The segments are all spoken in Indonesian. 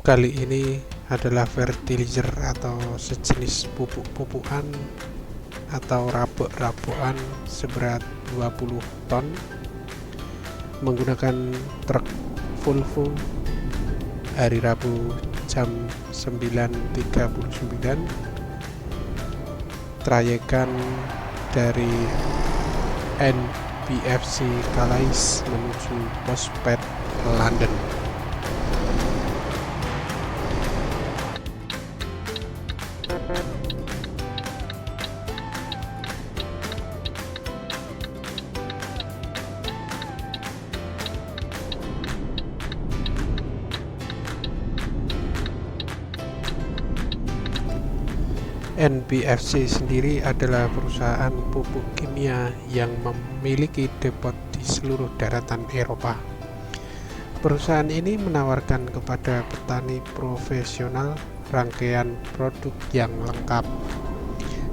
kali ini adalah fertilizer atau sejenis pupuk-pupukan atau rabuk-rabukan seberat 20 ton menggunakan truk Volvo hari Rabu jam 9.39, trayekan dari NBFC Calais menuju Prospect, London. NBFC sendiri adalah perusahaan pupuk kimia yang memiliki depot di seluruh daratan Eropa. Perusahaan ini menawarkan kepada petani profesional rangkaian produk yang lengkap.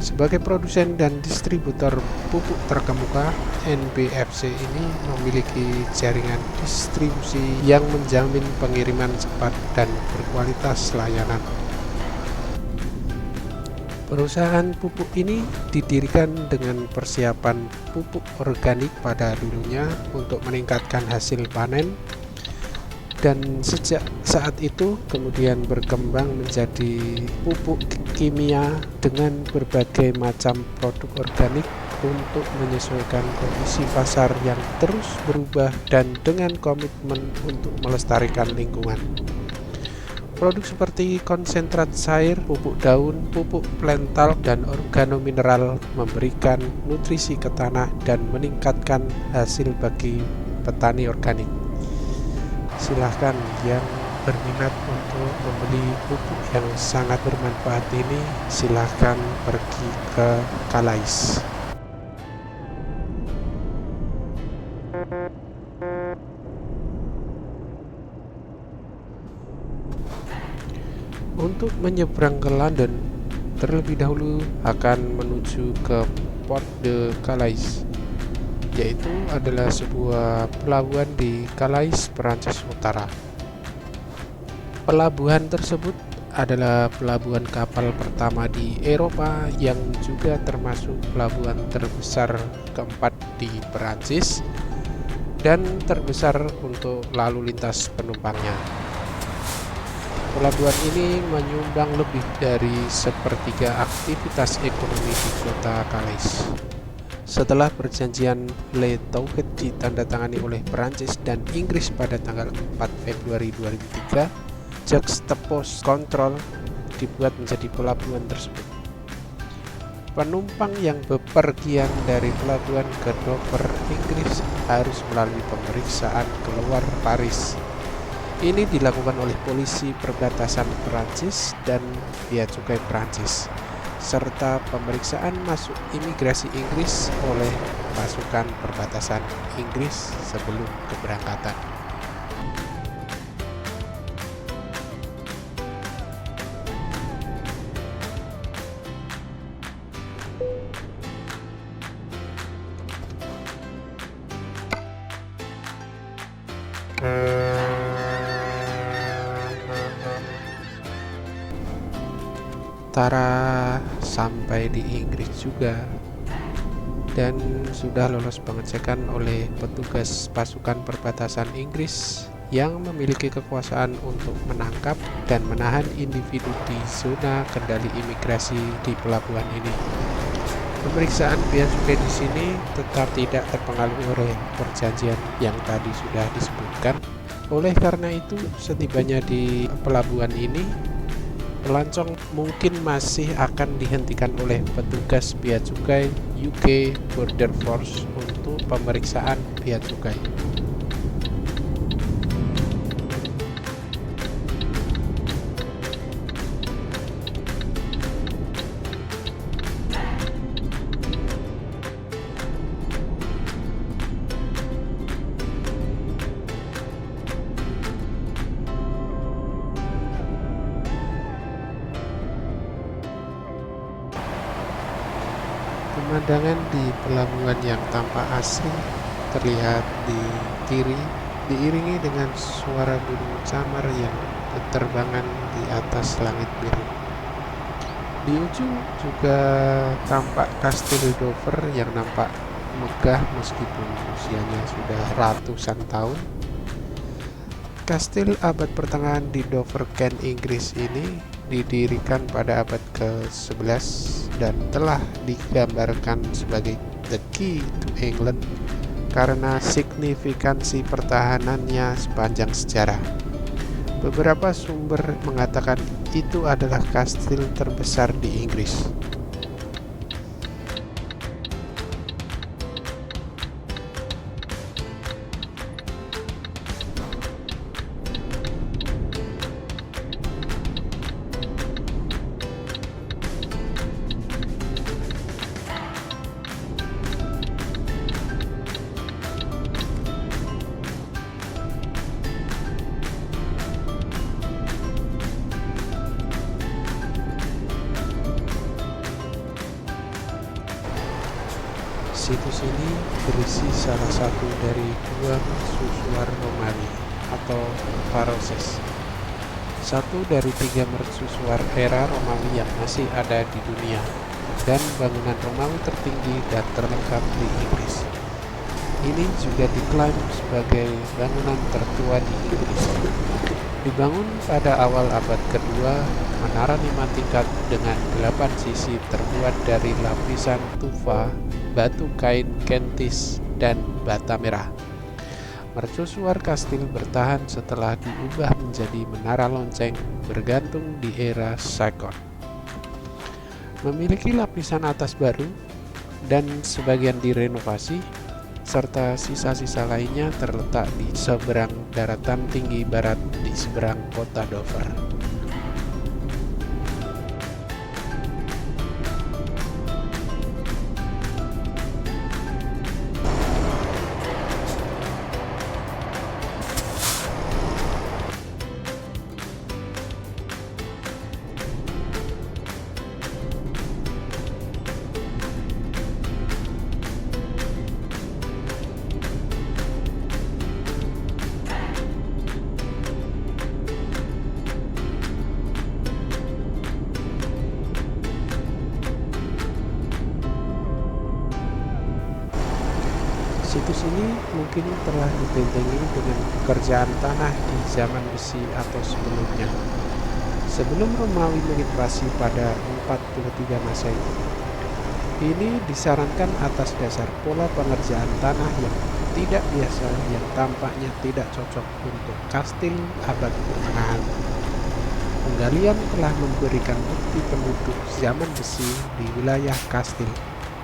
Sebagai produsen dan distributor pupuk terkemuka, NBFC ini memiliki jaringan distribusi yang menjamin pengiriman cepat dan berkualitas layanan. Perusahaan pupuk ini didirikan dengan persiapan pupuk organik pada dulunya untuk meningkatkan hasil panen, dan sejak saat itu kemudian berkembang menjadi pupuk kimia dengan berbagai macam produk organik untuk menyesuaikan kondisi pasar yang terus berubah dan dengan komitmen untuk melestarikan lingkungan. Produk seperti konsentrat cair, pupuk daun, pupuk plantal, dan organomineral memberikan nutrisi ke tanah dan meningkatkan hasil bagi petani organik. Silahkan yang berminat untuk membeli pupuk yang sangat bermanfaat ini, silahkan pergi ke Calais. Untuk menyeberang ke London, terlebih dahulu akan menuju ke Port de Calais, yaitu adalah sebuah pelabuhan di Calais, Perancis Utara. Pelabuhan tersebut adalah pelabuhan kapal pertama di Eropa yang juga termasuk pelabuhan terbesar keempat di Perancis dan terbesar untuk lalu lintas penumpangnya. Pelabuhan ini menyumbang lebih dari sepertiga aktivitas ekonomi di kota Calais. Setelah perjanjian Le Touquet ditandatangani oleh Perancis dan Inggris pada tanggal 4 Februari 2003, Juxtapost Control dibuat menjadi pelabuhan tersebut. Penumpang yang bepergian dari pelabuhan ke Dover, Inggris harus melalui pemeriksaan keluar Paris. Ini dilakukan oleh polisi perbatasan Perancis dan bea cukai Perancis, serta pemeriksaan masuk imigrasi Inggris oleh pasukan perbatasan Inggris sebelum keberangkatan. Tara sampai di Inggris juga dan sudah lolos pengecekan oleh petugas pasukan perbatasan Inggris yang memiliki kekuasaan untuk menangkap dan menahan individu di zona kendali imigrasi di pelabuhan ini. Pemeriksaan bea cukai di sini tetap tidak terpengaruh oleh perjanjian yang tadi sudah disebutkan. Oleh karena itu, setibanya di pelabuhan ini, pelancong mungkin masih akan dihentikan oleh petugas bea cukai UK Border Force untuk pemeriksaan bea cukai. Pemandangan di pelabuhan yang tampak asri terlihat di kiri, diiringi dengan suara burung camar yang beterbangan di atas langit biru. Di ujung juga tampak kastil Dover yang nampak megah meskipun usianya sudah ratusan tahun. Kastil abad pertengahan di Dover, Kent, Inggris ini didirikan pada abad ke-11 dan telah digambarkan sebagai the key to England karena signifikansi pertahanannya sepanjang sejarah. Beberapa sumber mengatakan itu adalah kastil terbesar di Inggris. Situs ini berisi salah satu dari dua mercusuar Romawi atau Pharos, satu dari tiga mercusuar era Romawi yang masih ada di dunia, dan bangunan Romawi tertinggi dan terlengkap di Inggris. Ini juga diklaim sebagai bangunan tertua di Inggris. Dibangun pada awal abad kedua, menara 5 tingkat dengan 8 sisi terbuat dari lapisan tufa, batu kain kentis, dan bata merah. Mercusuar kastil bertahan setelah diubah menjadi menara lonceng bergantung di era Saigon. Memiliki lapisan atas baru dan sebagian direnovasi, serta sisa-sisa lainnya terletak di seberang daratan tinggi barat di seberang kota Dover. Situs ini mungkin telah dibentengi dengan pekerjaan tanah di zaman besi atau sebelumnya, sebelum Romawi menginvasi pada 43 Masehi. Ini disarankan atas dasar pola pengerjaan tanah yang tidak biasa yang tampaknya tidak cocok untuk kastil abad pertengahan. Penggalian telah memberikan bukti penduduk zaman besi di wilayah kastil,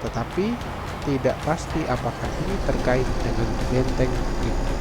tetapi tidak pasti apakah ini terkait dengan benteng itu.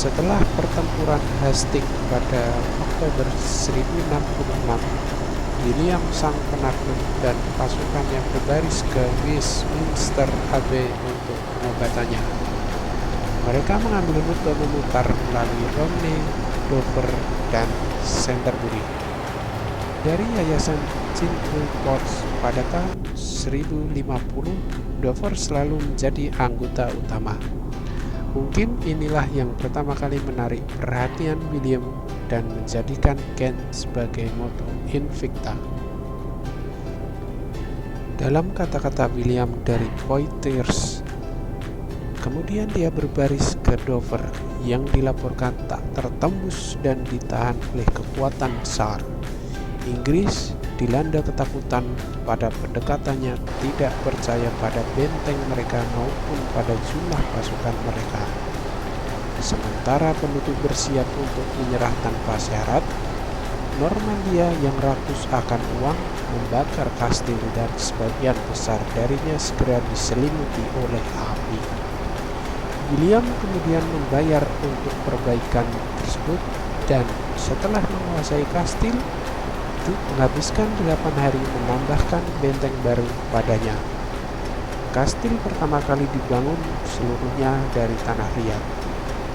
Setelah pertempuran Hastings pada Oktober 1066, William sang penakut dan pasukannya berbaris ke Westminster Abbey untuk pengobatannya. Mereka mengambil rute memutar melalui Romney, Dover, dan Canterbury. Dari Yayasan Chingford Ports pada tahun 1050, Dover selalu menjadi anggota utama. Mungkin inilah yang pertama kali menarik perhatian William dan menjadikan Kent sebagai moto Invicta. Dalam kata-kata William dari Poitiers, kemudian dia berbaris ke Dover yang dilaporkan tak tertembus dan ditahan oleh kekuatan besar. Inggris dilanda ketakutan pada pendekatannya, tidak percaya pada benteng mereka maupun pada jumlah pasukan mereka. Sementara penduduk bersiap untuk menyerah tanpa syarat, Normandia yang rakus akan uang membakar kastil dan sebagian besar darinya segera diselimuti oleh api. William kemudian membayar untuk perbaikan tersebut dan setelah menguasai kastil itu menghabiskan 8 hari menambahkan benteng baru padanya. Kastil pertama kali dibangun seluruhnya dari tanah liat.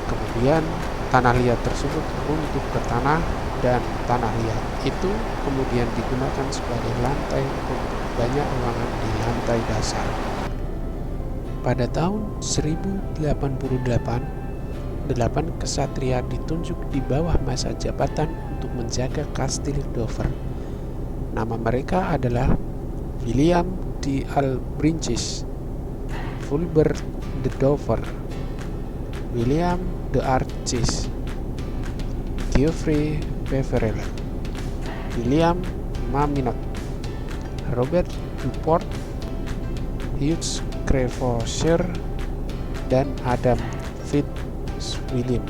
Kemudian tanah liat tersebut runtuh ke tanah dan tanah liat itu kemudian digunakan sebagai lantai untuk banyak ruangan di lantai dasar. Pada tahun 1088, 8 kesatria ditunjuk di bawah masa jabatan untuk menjaga kastil Dover. Nama mereka adalah William de Albrinches, Fulbert de Dover, William de Arches, Geoffrey Peverell, William Maminot, Robert Duport, Hugh Crevoseur, dan Adam Fitzwilliam.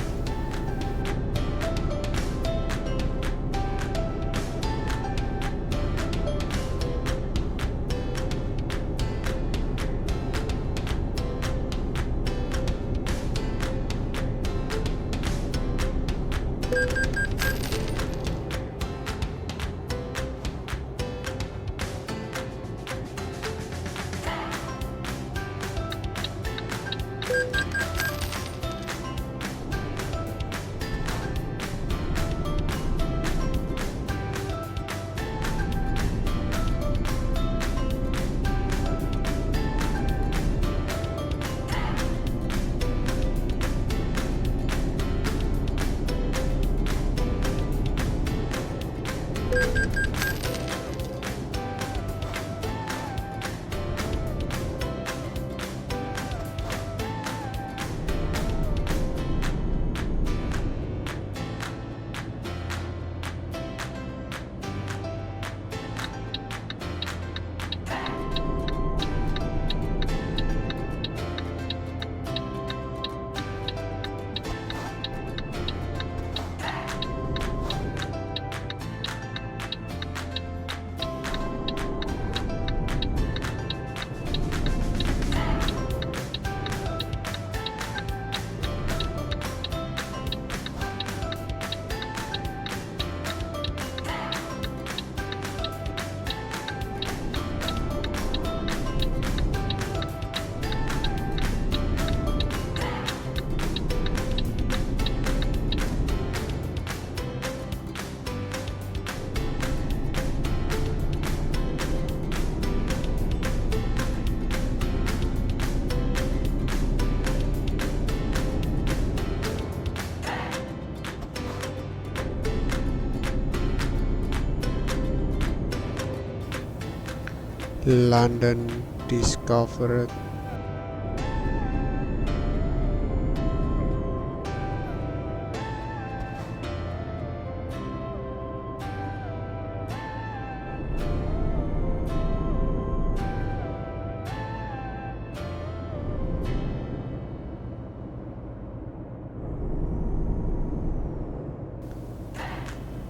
London discovered.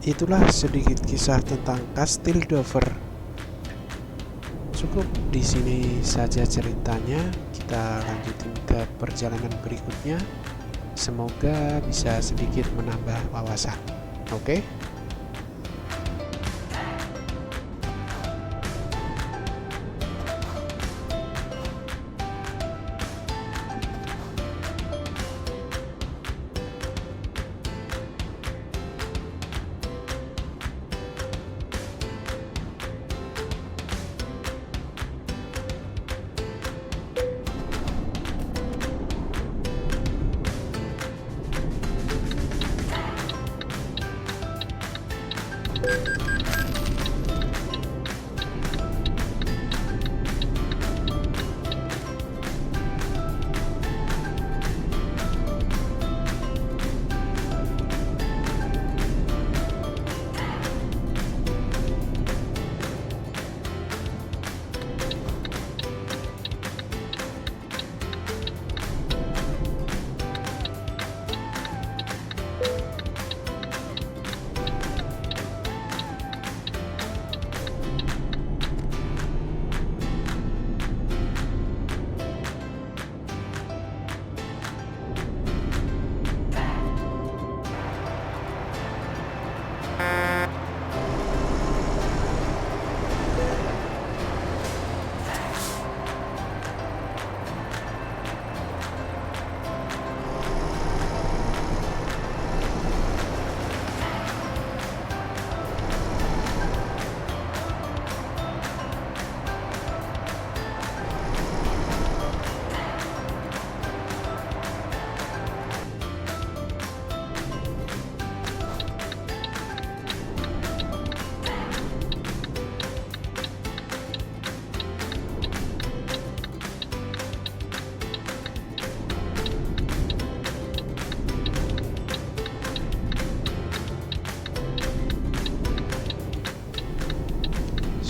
Itulah sedikit kisah tentang Kastil Dover. Cukup di sini saja ceritanya. Kita lanjutin ke perjalanan berikutnya. Semoga bisa sedikit menambah wawasan. Oke?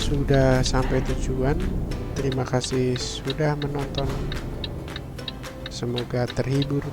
sudah sampai tujuan. Terima kasih sudah menonton. Semoga terhibur.